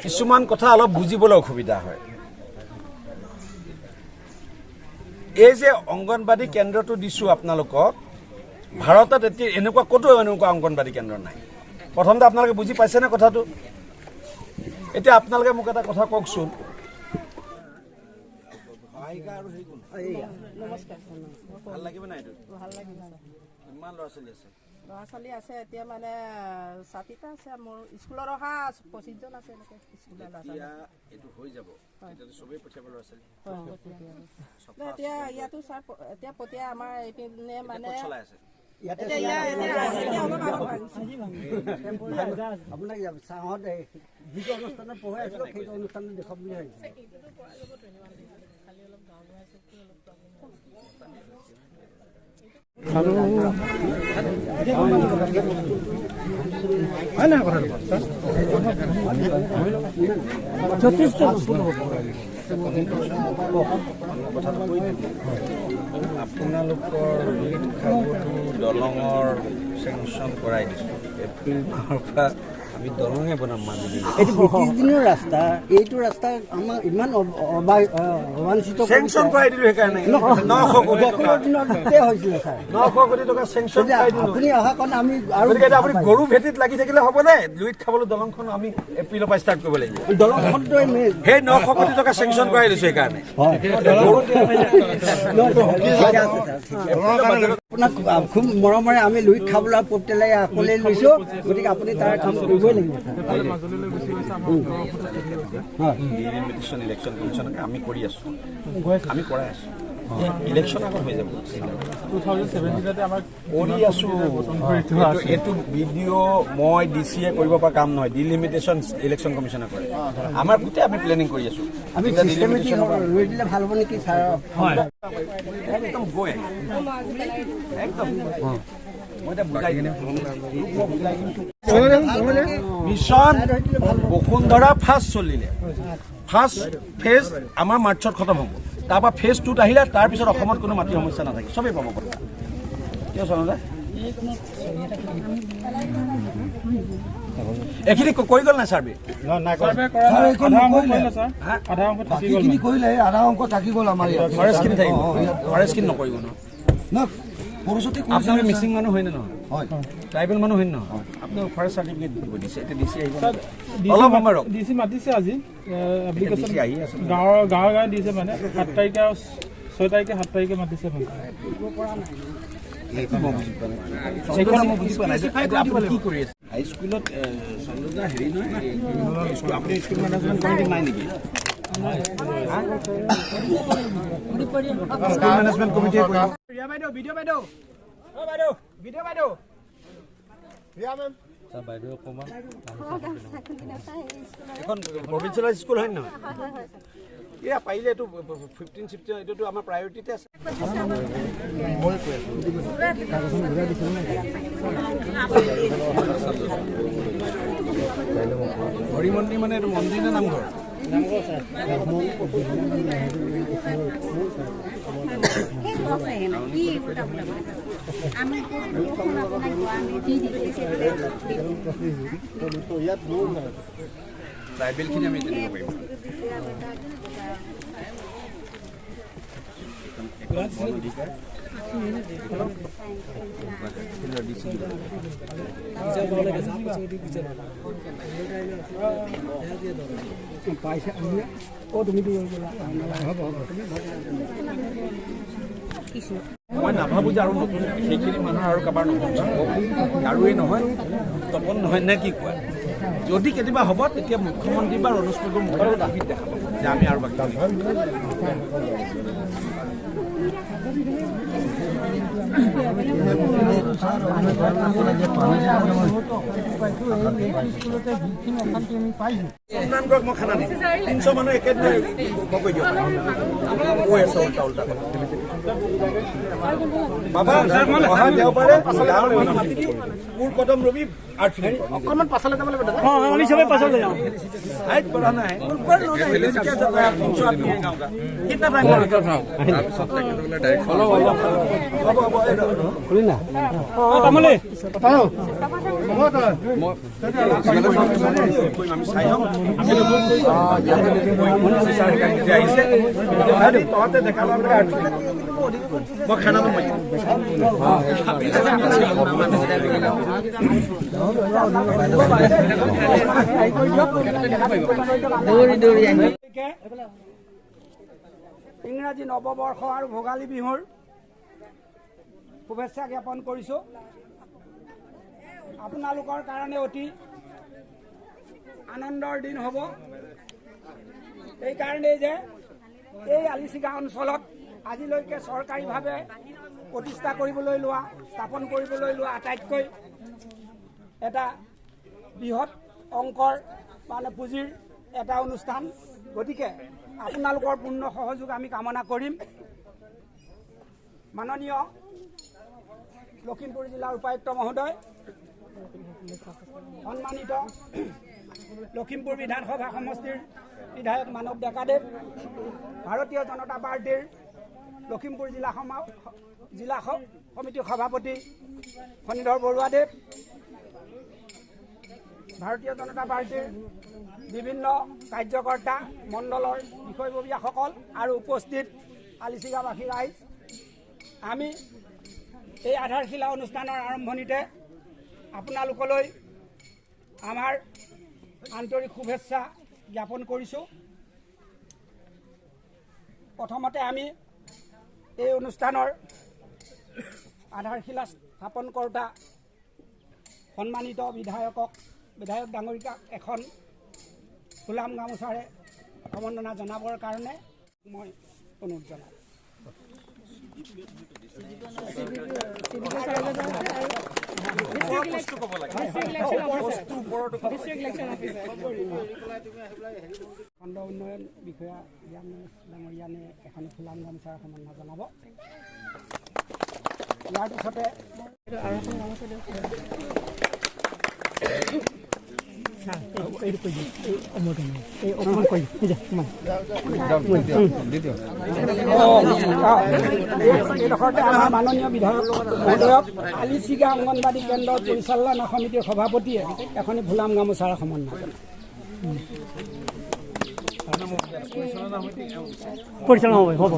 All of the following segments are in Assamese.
কিছুমান কথা অলপ বুজিবলৈ অসুবিধা হয়। এই যে অংগনবাদী কেন্দ্ৰটো দিছোঁ আপোনালোকক, ভাৰতত এতিয়া এনেকুৱা ক'তো এনেকুৱা অংগনবাদী কেন্দ্ৰ নাই। প্ৰথমতে আপোনালোকে বুজি পাইছেনে কথাটো? এতিয়া আপোনালোকে মোক এটা কথা কওকচোন। ভাল লাগিব নাই? এইটো ভাল লাগিব। কিমান ল'ৰা ছোৱালী আছে? ল'ৰা ছোৱালী আছে এতিয়া মানে 60টা আছে। মোৰ স্কুলত অহা 25 জন আছে। এইটো হৈ যাব, এতিয়াতো চবেই পঠিয়াব ল'ৰা ছোৱালী। এতিয়া ইয়াতো ছাৰ এতিয়া পঠিয়াই আমাৰ এইপিনে মানে চলাই আছে। আপোনাক চাহত যিটো অনুষ্ঠানত পঢ়াই আছিলোঁ সেইটো অনুষ্ঠানত দেখক বুলি ভাবিছোঁ। আপোনালোকৰ দলঙৰ চেংচন কৰাই দিছোঁ। এপ্ৰিল মাহৰ পৰা আমি দলঙে বনাম মাজুলী। এইটো 20 দিনৰ ৰাস্তা, এইটো ৰাস্তা আমাৰ ইমান অবাঞ্ছিত চেংচন কৰাই দিলোঁ। সেইকাৰণে 900 কোটি টকা হৈছিলে ছাৰ। 900 কোটি টকা চেংচন কৰাই দিলোঁ। আপুনি অহা কাৰণে আমি আৰু আপুনি গৰু ভেটিত লাগি থাকিলে হ'বনে? লুইত খাবলৈ দলংখন আমি এপ্ৰিলৰ পৰা ষ্টাৰ্ট কৰিব লাগিব। দলংখনটো সেই 900 কোটি টকা চেংচন কৰাই দিছোঁ। সেইকাৰণে আপোনাক খুব মৰমেৰে আমি লুইত খাবলৈ পঠিয়াই আকলে লৈছোঁ। গতিকে আপুনি তাৰ কাম কৰিবই লাগিব। ইলেকশ্যন কমিশ্যনকে আমি কৰি আছোঁ, আমি কৰাই আছোঁ। ইলেকশ্যন আগত হৈ যাব। 2017 আমাৰ কৰি আছোঁ। এইটো BDO মই DCয়ে কৰিব পৰা কাম নহয়। ডিলিমিটেশ্যন ইলেকশ্যন কমিশ্যনে কৰে। আমাৰ গোটেই আমি প্লেনিং কৰি আছোঁ। আমি চিষ্টেমেটিক লৈ দিলে ভাল হ'ব নেকি ছাৰ? একদম গৈ একদম মই এতিয়া বুজাই কিনে মিছন বসুন্ধৰা ফাৰ্ষ্ট চলিলে। ফাৰ্ষ্ট ফেজ আমাৰ মাৰ্চত খতম হ'ব। তাৰপৰা ফেজ 2 আহিলে তাৰপিছত অসমত কোনো মাটিৰ সমস্যা নাথাকে, চবেই পাব কথা। কিয় চলে এইখিনি কৰি গ'ল নাই ছাৰ্ভে? কৰিলে আধা অংক থাকি গ'ল আমাৰ ইয়াত। ফৰেষ্টখিনি থাকিব, ফৰেষ্টখিনি নকৰিব ন? আপোনালোকে মিচিং মানুহ হয়নে নহয়? ট্ৰাইবেল মানুহ হয়নে নহয়? আপোনাক ফৰেষ্ট চাৰ্টিফিকেট দিব দিছে। এতিয়া DC আহিব অলপ সময় ৰখ। DC মাতিছে আজি এপ্লিকেশ্যন DC আহি আছে। গাঁৱে দিছে মানে 7 তাৰিখে আৰু 6 তাৰিখে 7 তাৰিখে মাতিছে মানে। হাইস্কুলত চন্দ্ৰদা হেৰি নহয়, আপুনি স্কুল মেনেজমেণ্ট কমিটি নাই নেকি? স্কুল মেনেজমেণ্ট কমিটিয়ে কৰিব। এখন প্ৰভিঞ্চিয়েল স্কুল হয় নহয়? এয়া পাৰিলে এইটো 15-16 এইটোতো আমাৰ প্ৰায়ৰিটিতে আছে। হৰি মন্দিৰ মানে এইটো মন্দিৰ নে নামঘৰ? ট্ৰাইবেলখিনি আমি দিব পাৰিম। মই নাভাবো যে আৰু নতুন সেইখিনি মানুহৰ আৰু কাৰোবাৰ নহয়, কাৰোৱেই নহয়, তপন নহয় নে কি কোৱা? যদি কেতিয়াবা হ'ব তেতিয়া মুখ্যমন্ত্ৰী বা ৰনোজ পেগুৰ মুখত টিভিত দেখাব যে আমি আৰু বাকী মই খানা দিম 300 মানুহ একেদিনাই কৈ দিয়ক কৈ আছে উল্টা উল্টা বাবা অহা দেওবাৰে মোৰ কদম ৰবি অকণমান পাছলৈ যাব লাগিব দাদা আমি সবে পাছলৈ যাওঁ হাইট কৰা নাই মোৰ কোন নাই হেলিকপ্টাৰ যাব 300 আদমি গাঁও का कितना टाइम लगेगा डायरेक्ट फॉलो হ'ব খুলি না তামলে চাই লওঁ তহঁতে দেখা মই খানাটো মই ইংৰাজী নৱবৰ্ষ আৰু ভোগালী বিহুৰ শুভেচ্ছা জ্ঞাপন কৰিছোঁ। আপোনালোকৰ কাৰণে অতি আনন্দৰ দিন হ'ব। এইকাৰণেই যে এই আলিচিগা অঞ্চলত আজিলৈকে চৰকাৰীভাৱে প্ৰতিষ্ঠা কৰিবলৈ লোৱা স্থাপন কৰিবলৈ লোৱা আটাইতকৈ এটা বৃহৎ অংকৰ মানে পুঁজিৰ এটা অনুষ্ঠান। গতিকে আপোনালোকৰ পূৰ্ণ সহযোগ আমি কামনা কৰিম। মাননীয় লখিমপুৰ জিলাৰ উপায়ুক্ত মহোদয়, সন্মানিত লখিমপুৰ বিধানসভা সমষ্টিৰ বিধায়ক মানৱ ডেকাদেৱ, ভাৰতীয় জনতা পাৰ্টীৰ লখিমপুৰ জিলা সমিতিৰ সভাপতি ফণীধৰ বৰুৱাদেৱ, ভাৰতীয় জনতা পাৰ্টীৰ বিভিন্ন কাৰ্যকৰ্তা মণ্ডলৰ বিষয়ববীয়াসকল আৰু উপস্থিত আলিচিগাবাসী ৰাইজ, আমি এই আধাৰশিলা অনুষ্ঠানৰ আৰম্ভণিতে আপোনালোকলৈ আমাৰ আন্তৰিক শুভেচ্ছা জ্ঞাপন কৰিছোঁ। প্ৰথমতে আমি এই অনুষ্ঠানৰ আধাৰশিলা স্থাপন কৰোঁতা সন্মানিত বিধায়ক ডাঙৰীয়াক এখন ফুলাম গামোচাৰে সম্বৰ্ধনা জনাবৰ কাৰণে মই অনুৰোধ জনাওঁ। খণ্ড উন্নয়ন বিষয়া জ্ঞান ডাঙৰীয়ানে এখন ফুলাম গামোচাৰ সম্বৰ্ধনা জনাব। ইয়াৰ পিছতে এইডোখৰতে আমাৰ মাননীয় বিধায়ক মহোদয়ক আলিচিগা অংগনবাদী কেন্দ্ৰৰ পৰিচালনা সমিতিৰ সভাপতিয়ে এখনি ফুলাম গামোচাৰ সম্বৰ্ধনা পৰিচালনা হ'ব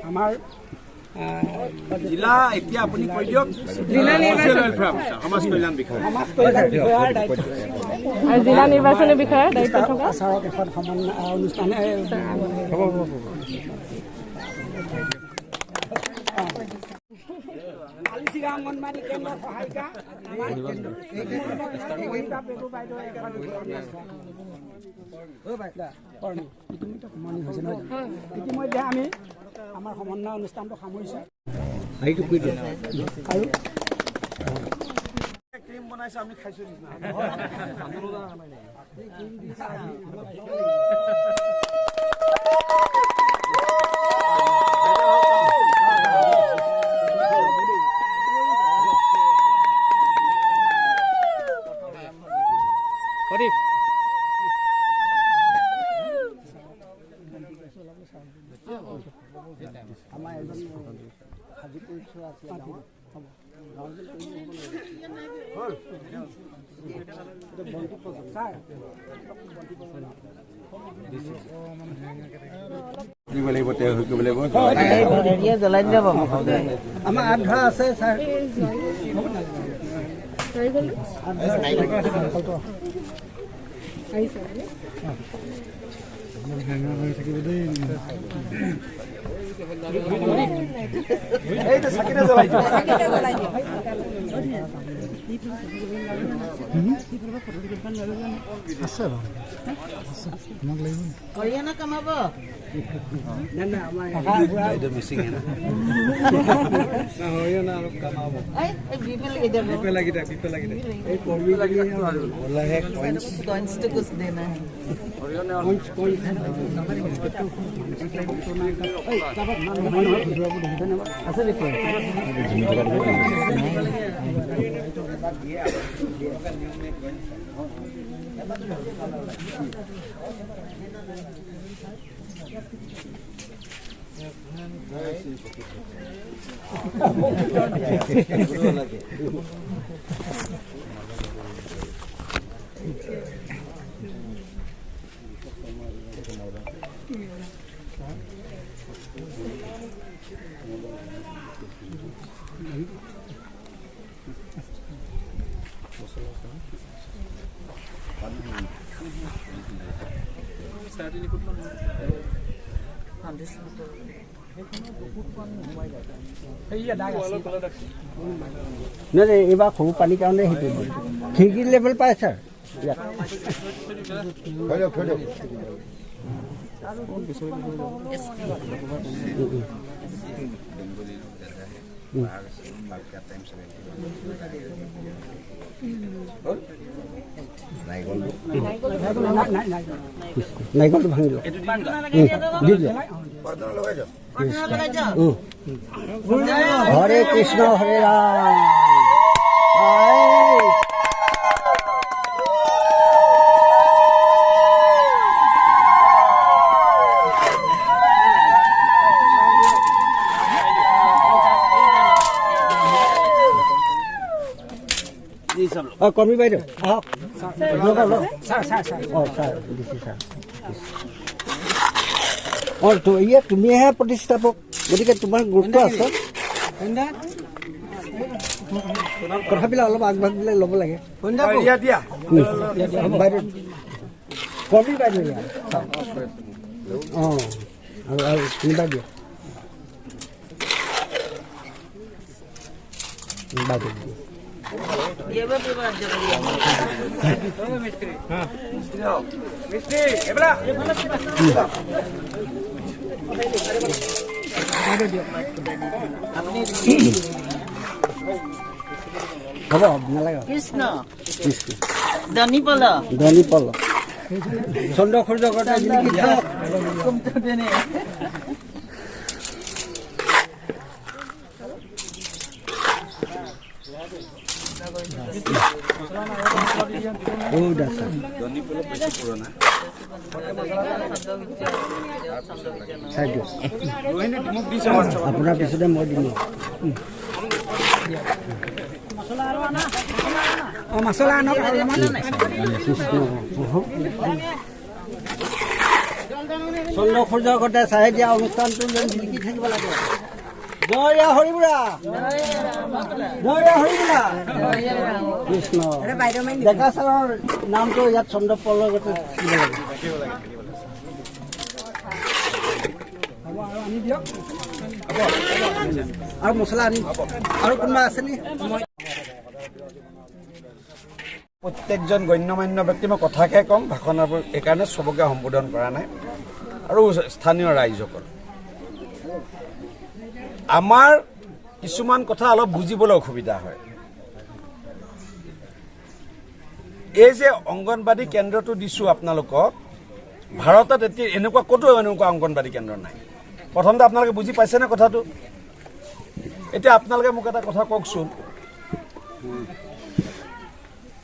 আমাৰ জিলা এতিয়া আপুনি কৈ দিয়ক সমাজ কল্যাণ বিষয় বিষয়াৰ দায়িত্ব আৰু জিলা নিৰ্বাচনী বিষয়াৰ দায়িত্ব থকা আচাৰক এখন অনুষ্ঠানে আলিচিগা অংগনবাদী কেন্দ্ৰৰ সহায়িকা আমাৰ ইতিমধ্যে আমি আমাৰ সমন্বয় অনুষ্ঠানটো সামৰিছোঁ। আৰু ক্ৰীম বনাইছে আমি খাইছোঁ নিচিনা আমাৰ এজন হাজি পৰিচয় আছে আমাৰ আধা আছে ছাৰ হৰিয়ানা কামাব कुछ देना है নাই এইবাৰ সৰু পানীৰ কাৰণে সেইটো খিৰিকী লেভেল পায় ছাৰ ইয়াত নাৰিকলটো ভাঙি দিয়ক দি দিয়ক হৰে কৃষ্ণ হৰে ৰাম কৰ্মী বাইদেউ আহক তুমিহে প্ৰতিষ্ঠাপক গতিকে তোমাৰ গুৰুত্ব আছে কথাবিলাক অলপ আগভাগ দিলে ল'ব লাগে বাইদেউ কৰ্মী বাইদেউ অঁ আৰু কোনোবা দিয়া বাইদেউ ये वो भी बात जरूरी है মিস্ত্ৰি এবলা হ'ব নালাগে कृष्ण धनी पला ধনী পল চন্দ্ৰ সূৰ্য কটা জিলিকি থাক तुम तो देने আপোনাৰ পিছতে মই দিম মছলা আনক চন্দ্ৰ সূৰ্য কটাই চাই দিয়া অনুষ্ঠানটো যেন জিলিকি থাকিব লাগে জয় হৰিবুঢ়া জয় হৰিবুঢ়া কৃষ্ণ ডেকা ছাৰৰ নামটো ইয়াত চন্দ্ৰপলৰ লগতে দিব লাগে আৰু মছলা আনি আৰু কোনোবা আছেনি প্ৰত্যেকজন গণ্যমান্য ব্যক্তি মই কথাকে ক'ম ভাষণৰ এইকাৰণে চবকে সম্বোধন কৰা নাই আৰু স্থানীয় ৰাইজসকল আমাৰ কিছুমান কথা অলপ বুজিবলৈ অসুবিধা হয় এই যে অংগনবাদী কেন্দ্ৰটো দিছোঁ আপোনালোকক ভাৰতত এতিয়া এনেকুৱা ক'তো এনেকুৱা অংগনবাদী কেন্দ্ৰ নাই প্ৰথমতে আপোনালোকে বুজি পাইছেনে কথাটো এতিয়া আপোনালোকে মোক এটা কথা কওকচোন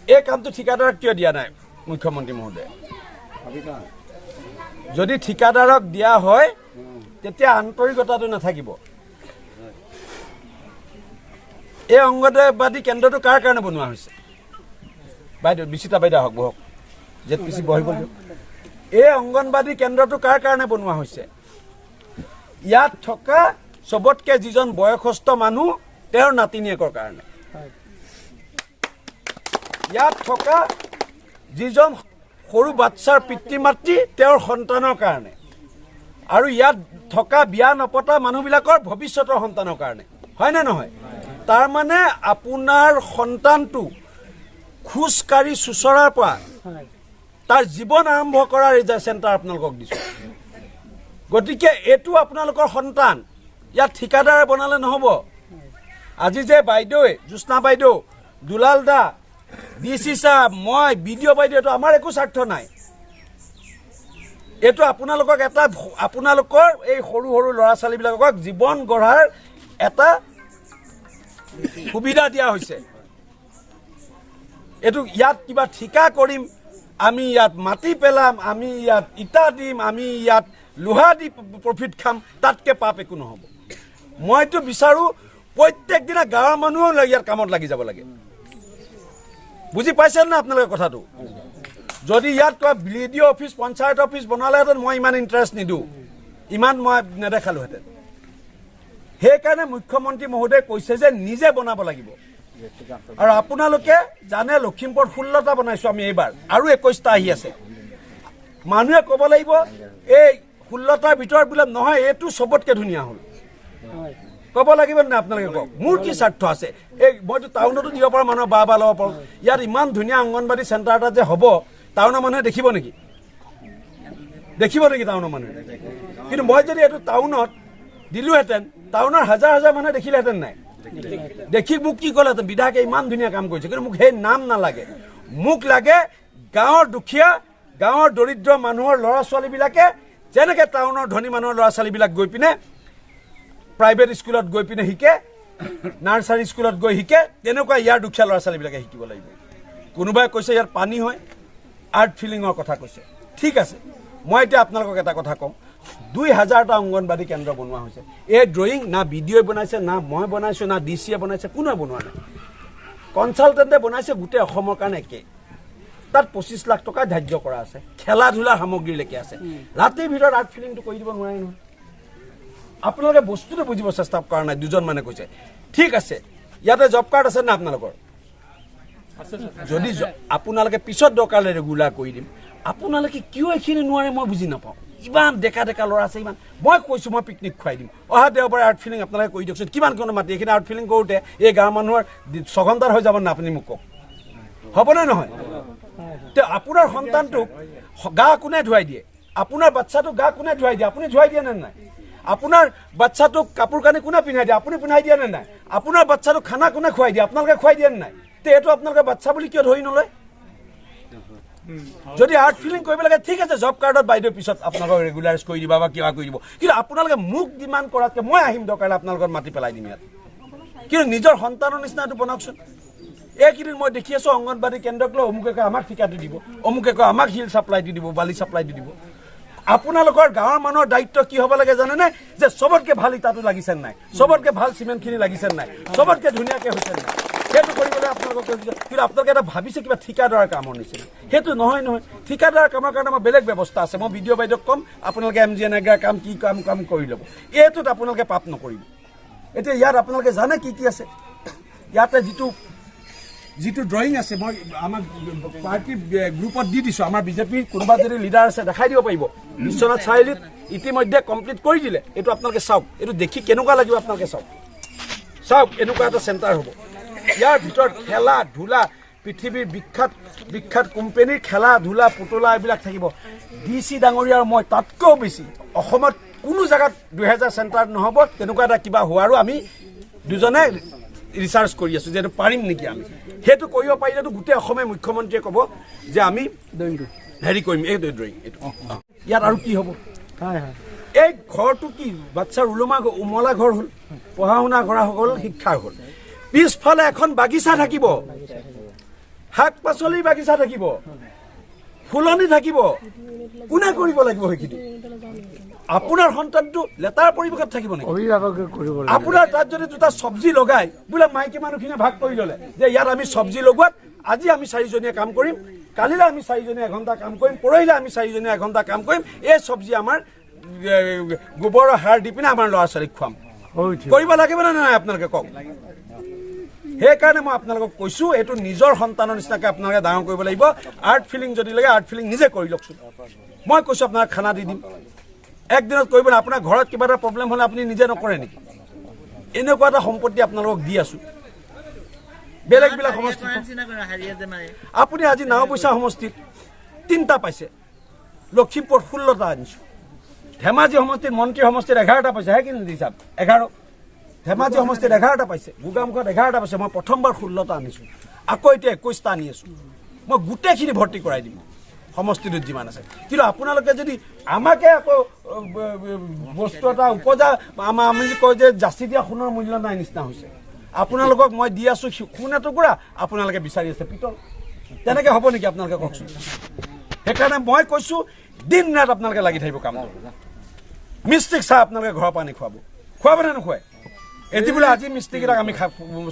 এই কামটো ঠিকাদাৰক কিয় দিয়া নাই মুখ্যমন্ত্ৰী মহোদয় যদি ঠিকাদাৰক দিয়া হয় তেতিয়া আন্তৰিকতাটো নাথাকিব এই অংগনবাদী কেন্দ্ৰটো কাৰ কাৰণে বনোৱা হৈছে বাইদেউ বিচিতা বাইদেউ হওক বহক জেপিচি বহিব দিয়ক এই অংগনবাদী কেন্দ্ৰটো কাৰ কাৰণে বনোৱা হৈছে ইয়াত থকা চবতকে যিজন বয়সস্থ মানুহ তেওঁৰ নাতিনীয়েকৰ কাৰণে ইয়াত থকা যিজন সৰু বাচ্চাৰ পিতৃ মাতৃ তেওঁৰ সন্তানৰ কাৰণে আৰু ইয়াত থকা বিয়া নপতা মানুহবিলাকৰ ভৱিষ্যতৰ সন্তানৰ কাৰণে হয়নে নহয় তাৰ মানে আপোনাৰ সন্তানটো খোজকাঢ়ি চুচৰাৰ পৰা তাৰ জীৱন আৰম্ভ কৰাৰ এই চেণ্টাৰ আপোনালোকক দিছোঁ গতিকে এইটো আপোনালোকৰ সন্তান ইয়াত ঠিকাদাৰে বনালে নহ'ব আজি যে বাইদেৱে জ্যোৎস্না বাইদেউ দুলাল দা ডিচি ছাৰ মই বিডিঅ' বাইদেউ এইটো আমাৰ একো স্বাৰ্থ নাই এইটো আপোনালোকক এটা আপোনালোকৰ এই সৰু সৰু ল'ৰা ছোৱালীবিলাকক জীৱন গঢ়াৰ এটা সুবিধা দিয়া হৈছে এইটো ইয়াত কিবা ঠিকা কৰিম আমি ইয়াত মাটি পেলাম, আমি ইয়াত ইটা দিম, আমি ইয়াত লোহা দি প্ৰফিট খাম, তাতকৈ পাপ একো নহ'ব। মইতো বিচাৰোঁ প্ৰত্যেক দিনা গাঁৱৰ মানুহো ইয়াৰ কামত লাগি যাব লাগে। বুজি পাইছে না আপোনালোকে কথাটো? যদি ইয়াত কিবা BDO অফিচ পঞ্চায়ত অফিচ বনালেহেঁতেন মই ইমান ইণ্টাৰেষ্ট নিদিওঁ, ইমান মই নেদেখালোহেঁতেন। সেইকাৰণে মুখ্যমন্ত্ৰী মহোদয়ে কৈছে যে নিজে বনাব লাগিব। আৰু আপোনালোকে জানে লখিমপুৰত 16টা বনাইছোঁ আমি এইবাৰ, আৰু 21টা আহি আছে। মানুহে ক'ব লাগিব এই 16টাৰ ভিতৰত বোলে নহয় এইটো চবতকৈ ধুনীয়া হ'ল, ক'ব লাগিব নে আপোনালোকে কওক? মোৰ কি স্বাৰ্থ আছে? এই মইতো টাউনতো দিব পাৰোঁ, মানুহৰ বাহ ল'ব পাৰোঁ। ইয়াত ইমান ধুনীয়া অংগনবাদী চেণ্টাৰ এটা যে হ'ব, টাউনৰ মানুহে দেখিব নেকি? দেখিব নেকি টাউনৰ মানুহে? কিন্তু মই যদি এইটো টাউনত দিলোহেঁতেন, টাউনৰ হাজাৰ হাজাৰ মানুহে দেখিলেহেঁতেন নাই? দেখি মোক কি ক'লেহেঁতেন, বিধায়কে ইমান ধুনীয়া কাম কৰিছে। কিন্তু মোক সেই নাম নালাগে, মোক লাগে গাঁৱৰ দুখীয়া, গাঁৱৰ দৰিদ্ৰ মানুহৰ ল'ৰা ছোৱালীবিলাকে যেনেকৈ টাউনৰ ধনী মানুহৰ ল'ৰা ছোৱালীবিলাক গৈ পিনে প্ৰাইভেট স্কুলত গৈ পিনে শিকে, নাৰ্চাৰী স্কুলত গৈ শিকে, তেনেকুৱা ইয়াৰ দুখীয়া ল'ৰা ছোৱালীবিলাকে শিকিব লাগিব। কোনোবাই কৈছে ইয়াত পানী হয়, আৰ্ট ফিলিঙৰ কথা কৈছে। ঠিক আছে, মই এতিয়া আপোনালোকক এটা কথা কওঁ, 2000টা অংগনবাদী কেন্দ্ৰ বনোৱা হৈছে। এই ড্ৰয়িং না BDOয়ে বনাইছে, না মই বনাইছোঁ, না DCয়ে বনাইছে, কোনোৱে বনোৱা নাই। কনচালটেণ্টে বনাইছে, গোটেই অসমৰ কাৰণে একে। তাত 25 লাখ টকা ধাৰ্য কৰা আছে, খেলা ধূলাৰ সামগ্ৰীলৈকে আছে। ৰাতিৰ ভিতৰত আৰ্ট ফিলিংটো কৰি দিব নোৱাৰে নহয়। আপোনালোকে বস্তুটো বুজিব চেষ্টা কৰা নাই। দুজন মানে কৈছে ঠিক আছে, ইয়াতে জব কাৰ্ড আছে না আপোনালোকৰ? যদি আপোনালোকে পিছত দৰকাৰ হ'লে ৰেগুলাৰ কৰি দিম। আপোনালোকে কিয় এইখিনি নোৱাৰে মই বুজি নাপাওঁ। ইমান ডেকা ডেকা ল'ৰা আছে, ইমান। মই কৈছোঁ মই পিকনিক খুৱাই দিম, অহা দেওবাৰে আৰ্ট ফিলিং আপোনালোকে কৰি দিয়কচোন। কিমান কোনো মাতি এইখিনি আৰ্ট ফিলিং কৰোঁতে এই গাঁৱৰ মানুহৰ 6 ঘণ্টাৰ হৈ যাব না? আপুনি মোক কওক, হ'বনে নহয়? আপোনাৰ সন্তানটোক গা কোনে ধুৱাই দিয়ে? আপোনাৰ বাচ্চাটোক গা কোনে ধুৱাই দিয়ে? আপুনি ধুৱাই দিয়ে নে নাই? আপোনাৰ বাচ্চাটোক কাপোৰ কানি কোনে পিন্ধাই দিয়ে? আপুনি পিন্ধাই দিয়ে নে নাই? আপোনাৰ বাচ্চাটোক খানা কোনে খুৱাই দিয়ে? আপোনালোকে খুৱাই দিয়ে নে নাই? তে এইটো আপোনালোকে বাচ্চা বুলি কিয় ধৰি নলয়? যদি আৰ্ট ফিলিং কৰিব লাগে ঠিক আছে, জব কাৰ্ডত বাইদেউ পিছত আপোনালোকক ৰেগুলাৰাইজ কৰি দিবা বা কিবা কৰি দিব। কিন্তু আপোনালোকে মোক ডিমাণ্ড কৰাতকৈ মই আহিম দৰকাৰ হ'লে আপোনালোকৰ মাটি পেলাই দিম ইয়াত। কিন্তু নিজৰ সন্তানৰ নিচিনা এইটো বনাওকচোন। এইকেইদিন মই দেখি আছোঁ অংগনবাদী কেন্দ্ৰক লৈ অমুকে কয় আমাক ঠিকাটো দিব, অমুকে কয় আমাক শিল চাপ্লাই দি দিব, বালি চাপ্লাই দি দিব। আপোনালোকৰ গাঁৱৰ মানুহৰ দায়িত্ব কি হ'ব লাগে জানেনে? যে চবতকৈ ভাল ইটাটো লাগিছে নাই, চবতকৈ ভাল চিমেণ্টখিনি লাগিছে নাই, চবতকৈ ধুনীয়াকৈ হৈছে নাই, সেইটো কৰিবলৈ আপোনালোকক। কিন্তু আপোনালোকে এটা ভাবিছে কিবা ঠিকাদাৰৰ কামৰ নিচিনা। সেইটো নহয় নহয়। ঠিকাদাৰৰ কামৰ কাৰণে আমাৰ বেলেগ ব্যৱস্থা আছে। মই BDO বাইদেউক ক'ম আপোনালোকে MGNREGAৰ কাম কি কাম কৰি ল'ব। এইটোত আপোনালোকে পাপ নকৰিব। এতিয়া ইয়াত আপোনালোকে জানে কি কি আছে? ইয়াতে যিটো ড্ৰয়িং আছে মই আমাক পাৰ্টিৰ গ্ৰুপত দি দিছোঁ। আমাৰ বিজেপিৰ কোনোবা যদি লিডাৰ আছে দেখাই দিব পাৰিব। বিশ্বনাথ চাৰিআলিত ইতিমধ্যে কমপ্লিট কৰি দিলে। এইটো আপোনালোকে চাওক, এইটো দেখি কেনেকুৱা লাগিব আপোনালোকে চাওক। চাওক, এনেকুৱা এটা চেণ্টাৰ হ'ব। ইয়াৰ ভিতৰত খেলা ধূলা, পৃথিৱীৰ বিখ্যাত কোম্পানীৰ খেলা ধূলা পুতলা এইবিলাক থাকিব। DC ডাঙৰীয়া আৰু মই তাতকৈও বেছি অসমত কোনো জেগাত 2000 চেণ্টাৰ নহ'ব, তেনেকুৱা এটা কিবা হোৱাৰো আমি দুজনে ৰিচাৰ্চ কৰি আছোঁ যে এইটো পাৰিম নেকি আমি। সেইটো কৰিব পাৰিলেতো গোটেই অসমীয়া মুখ্যমন্ত্ৰীয়ে ক'ব যে আমি হেৰি কৰিম এই ড্ৰয়িং। এইটো ইয়াত আৰু কি হ'ব? এই ঘৰটো কি বাচ্চাৰ উমলা ঘৰ হ'ল, পঢ়া শুনা কৰা হ'ল, শিক্ষাৰ হ'ল। পিছফালে এখন বাগিচা থাকিব, শাক পাচলিৰ বাগিচা থাকিব, ফুলনি থাকিব। কোনে কৰিব লাগিব সেইখিনি? আপোনাৰ সন্তানটো লেতেৰা পৰিৱেশত থাকিব নেকি? আপোনাৰ তাত যদি দুটা চব্জি লগাই বোলে মাইকী মানুহখিনিয়ে ভাগ কৰি ল'লে যে ইয়াত আমি চব্জি লগোৱাত আজি আমি 4জনীয়ে কাম কৰিম, কালিলৈ আমি 4জনীয়ে 1 ঘণ্টা কাম কৰিম, পৰহিলৈ আমি 4জনীয়ে 1 ঘণ্টা কাম কৰিম, এই চব্জি আমাৰ গোবৰৰ সাৰ দি পিনে আমাৰ ল'ৰা ছোৱালীক খুৱাম। কৰিব লাগিব নে নাই আপোনালোকে কওক? সেইকাৰণে মই আপোনালোকক কৈছোঁ এইটো নিজৰ সন্তানৰ নিচিনাকৈ আপোনালোকে ডাঙৰ কৰিব লাগিব। আৰ্ট ফিলিং যদি লাগে আৰ্ট ফিলিং নিজে কৰি লওকচোন। মই কৈছোঁ আপোনাক খানা দি দিম, একদিনত কৰিব না। আপোনাৰ ঘৰত কিবা এটা প্ৰব্লেম হ'লে আপুনি নিজে নকৰে নেকি? এনেকুৱা এটা সম্পত্তি আপোনালোকক দি আছোঁ। বেলেগবিলাক সমষ্টিত আপুনি আজি নাওবৈচা সমষ্টিত 3টা পাইছে, লখিমপুৰত 16টা আনিছোঁ। ধেমাজি সমষ্টিত মন্ত্ৰী সমষ্টিত 11টা পাইছে। হে কিন্তু হিচাপ 11। ধেমাজি সমষ্টিত 11টা পাইছে, গোগামুখত 11টা পাইছে। মই প্ৰথমবাৰ 16টা আনিছোঁ, আকৌ এতিয়া 21টা আনি আছোঁ। মই গোটেইখিনি ভৰ্তি কৰাই দিম সমষ্টিটোত যিমান আছে। কিন্তু আপোনালোকে যদি আমাকে আকৌ বস্তু এটা উপজা আমি কয় যে যাচি দিয়া সোণৰ মূল্য নাই নিচিনা হৈছে। আপোনালোকক মই দি আছোঁ সোণ এটুকুৰা, আপোনালোকে বিচাৰি আছে পিতল। তেনেকৈ হ'ব নেকি আপোনালোকে কওকচোন? সেইকাৰণে মই কৈছোঁ দিন ৰাত আপোনালোকে লাগি থাকিব কাম মিষ্টিক চাহ আপোনালোকে ঘৰৰ পৰা আনি খুৱাব নে নোখুৱাই এটি বোলে আজি মিস্ত্ৰীকেইটাক আমি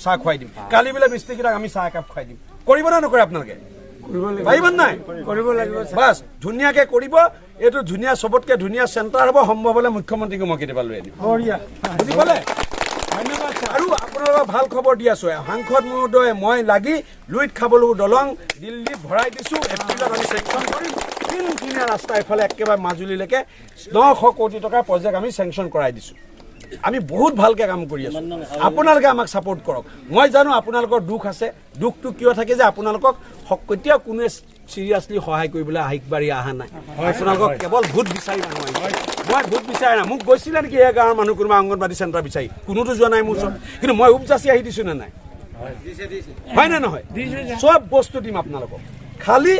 চাহ খুৱাই দিম কালি বোলে মিস্ত্ৰীকেইটাক আমি চাহ একাপ খুৱাই দিম কৰিব নে নকৰে আপোনালোকে পাৰিব নাই কৰিব লাগিব বাছ ধুনীয়াকে কৰিব এইটো ধুনীয়া চবতকে ধুনীয়া চেণ্টাৰ হ'ব সম্ভৱ হ'লে মুখ্যমন্ত্ৰীকো মই কেতিয়াবা লৈ আনিম বুজি পালে ধন্যবাদ আৰু আপোনালোকক ভাল খবৰ দি আছো সাংসদ মহোদয় মই লাগি লুইত খাবলৈ দলং দিল্লীত ভৰাই দিছো এপ্ৰিলত আমি চেংচন কৰিম তিনিদিনীয়া ৰাস্তা এইফালে একেবাৰে মাজুলীলৈকে 900 কোটি টকাৰ প্ৰজেক্ট আমি চেংচন কৰাই দিছো আমি বহুত ভালকে কাম কৰি আছো আপোনালোকে আমাক সাপোৰ্ট কৰক মই জানো আপোনালোকৰ দুখ আছে দুখটো কিয় থাকে যে আপোনালোকক কেতিয়াও কোনোৱে চিৰিয়াছলি সহায় কৰিবলৈ আহিবাৰি অহা নাই আপোনালোকক কেৱল ভোট বিচাৰি মানুহ মই ভোট বিচাৰি না মোক গৈছিলে নেকি এই গাঁৱৰ মানুহ কোনোবা অংগনবাদী চেণ্টাৰ বিচাৰি কোনোতো যোৱা নাই মোৰ ওচৰত কিন্তু মই উপজাচি আহি দিছো নে নাই হয় নে নহয় চব বস্তু দিম আপোনালোকক খালি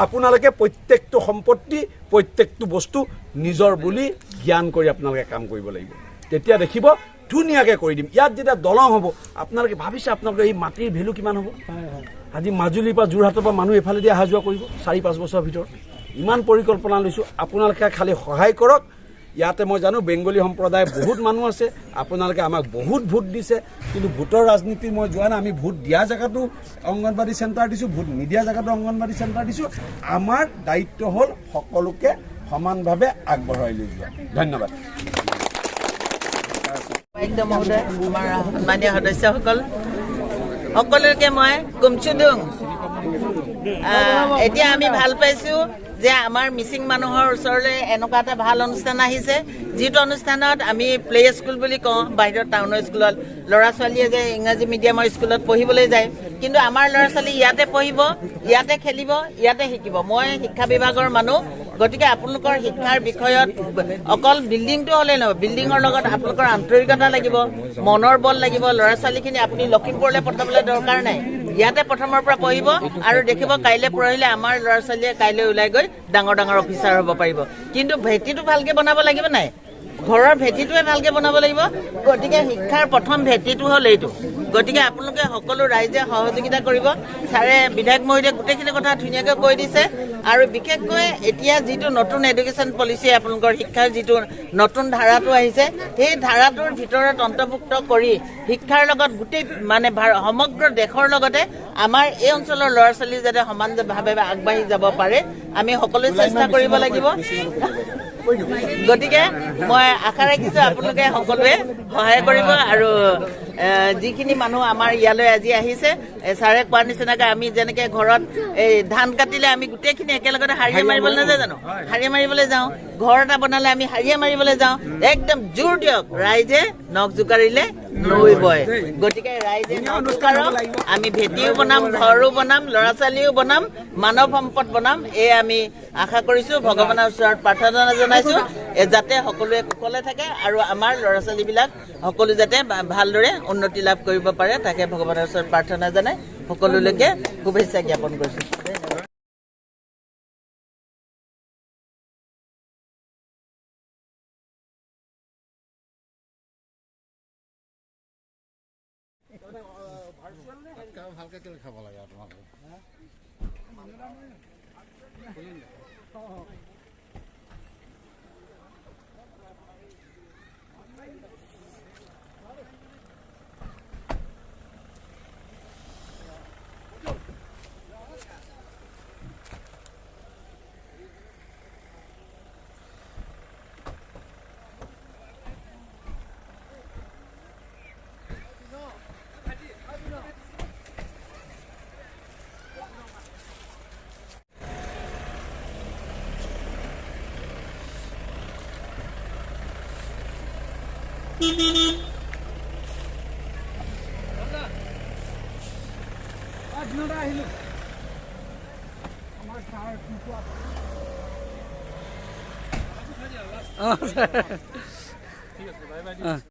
আপোনালোকে প্ৰত্যেকটো সম্পত্তি প্ৰত্যেকটো বস্তু নিজৰ বুলি জ্ঞান কৰি আপোনালোকে কাম কৰিব লাগিব তেতিয়া দেখিব ধুনীয়াকে কৰি দিম ইয়াত যেতিয়া দলং হ'ব আপোনালোকে ভাবিছে আপোনালোকে এই মাটিৰ ভেলু কিমান হ'ব আজি মাজুলীৰ পৰা যোৰহাটৰ পৰা মানুহ এফালে দি অহা যোৱা কৰিব 4-5 বছৰৰ ভিতৰত ইমান পৰিকল্পনা লৈছোঁ আপোনালোকে খালি সহায় কৰক ইয়াতে মই জানো বেংগলী সম্প্ৰদায় বহুত মানুহ আছে আপোনালোকে আমাক বহুত ভোট দিছে কিন্তু ভোটৰ ৰাজনীতি মই যোৱা নাই আমি ভোট দিয়া জেগাতো অংগনবাদী চেণ্টাৰ দিছোঁ ভোট নিদিয়া জেগাতো অংগনবাদী চেণ্টাৰ দিছোঁ আমাৰ দায়িত্ব হ'ল সকলোকে সমানভাৱে আগবঢ়াই লৈ যোৱা ধন্যবাদ একদম মহোদয় আমাৰ সন্মানীয় সদস্যসকল সকলোকে মই কুমচুদুং এতিয়া আমি ভাল পাইছোঁ যে আমাৰ মিচিং মানুহৰ ওচৰলৈ এনেকুৱা এটা ভাল অনুষ্ঠান আহিছে যিটো অনুষ্ঠানত আমি প্লে স্কুল বুলি কওঁ বাহিৰৰ টাউনৰ স্কুলত ল'ৰা ছোৱালীয়ে যে ইংৰাজী মিডিয়ামৰ স্কুলত পঢ়িবলৈ যায় কিন্তু আমাৰ ল'ৰা ছোৱালী ইয়াতে পঢ়িব ইয়াতে খেলিব ইয়াতে শিকিব মই শিক্ষা বিভাগৰ মানুহ গতিকে আপোনালোকৰ শিক্ষাৰ বিষয়ত অকল বিল্ডিংটো হ'লে নহয় বিল্ডিঙৰ লগত আপোনালোকৰ আন্তৰিকতা লাগিব মনৰ বল লাগিব ল'ৰা ছোৱালীখিনি আপুনি লখিমপুৰলৈ পঠাবলৈ দৰকাৰ নাই ইয়াতে প্ৰথমৰ পৰা পঢ়িব আৰু দেখিব কাইলৈ পৰহিলে আমাৰ ল'ৰা ছোৱালীয়ে কাইলৈ ওলাই গৈ ডাঙৰ ডাঙৰ অফিচাৰ হ'ব পাৰিব কিন্তু ভেটিটো ভালকৈ বনাব লাগিব নাই ঘৰৰ ভেটিটোৱে ভালকৈ বনাব লাগিব গতিকে শিক্ষাৰ প্ৰথম ভেটিটো হ'ল এইটো গতিকে আপোনালোকে সকলো ৰাইজে সহযোগিতা কৰিব ছাৰে বিধায়ক মহোদয়ে গোটেইখিনি কথা ধুনীয়াকৈ কৈ দিছে আৰু বিশেষকৈ এতিয়া যিটো নতুন এডুকেশ্যন পলিচি আপোনালোকৰ শিক্ষাৰ যিটো নতুন ধাৰাটো আহিছে সেই ধাৰাটোৰ ভিতৰত অন্তৰ্ভুক্ত কৰি শিক্ষাৰ লগত গোটেই মানে সমগ্ৰ দেশৰ লগতে আমাৰ এই অঞ্চলৰ ল'ৰা ছোৱালী যাতে সমানভাৱে আগবাঢ়ি যাব পাৰে আমি সকলোৱে চেষ্টা কৰিব লাগিব গতিকে মই আশা ৰাখিছোঁ আপোনালোকে সকলোৱে সহায় কৰিব আৰু যিখিনি মানুহ আমাৰ ইয়ালৈ আজি আহিছে ছাৰে কোৱাৰ নিচিনাকৈ আমি যেনেকৈ ঘৰত এই ধান কাটিলে আমি গোটেইখিনি একেলগতে হাৰিয়া মাৰিবলৈ নাযায় জানো হাৰিয়া মাৰিবলৈ যাওঁ ঘৰ এটা বনালে আমি হাৰিয়া মাৰিবলৈ যাওঁ একদম জোৰ দিয়ক ৰাইজে নখ জোকাৰিলে নৈ বয় গতিকে ৰাইজে নখ জোকাৰক আমি ভেটিও বনাম ঘৰো বনাম ল'ৰা ছোৱালীও বনাম মানৱ সম্পদ বনাম এই আমি আশা কৰিছোঁ ভগৱানৰ ওচৰত প্ৰাৰ্থনা জনাইছোঁ যাতে সকলোৱে কুশলে থাকে আৰু আমাৰ ল'ৰা ছোৱালীবিলাক সকলো যাতে ভালদৰে উন্নতি লাভ কৰিব পাৰে তাকে ভগৱানৰ ওচৰত প্ৰাৰ্থনা জনাই সকলোলৈকে শুভেচ্ছা জ্ঞাপন কৰিছোঁ আহিলো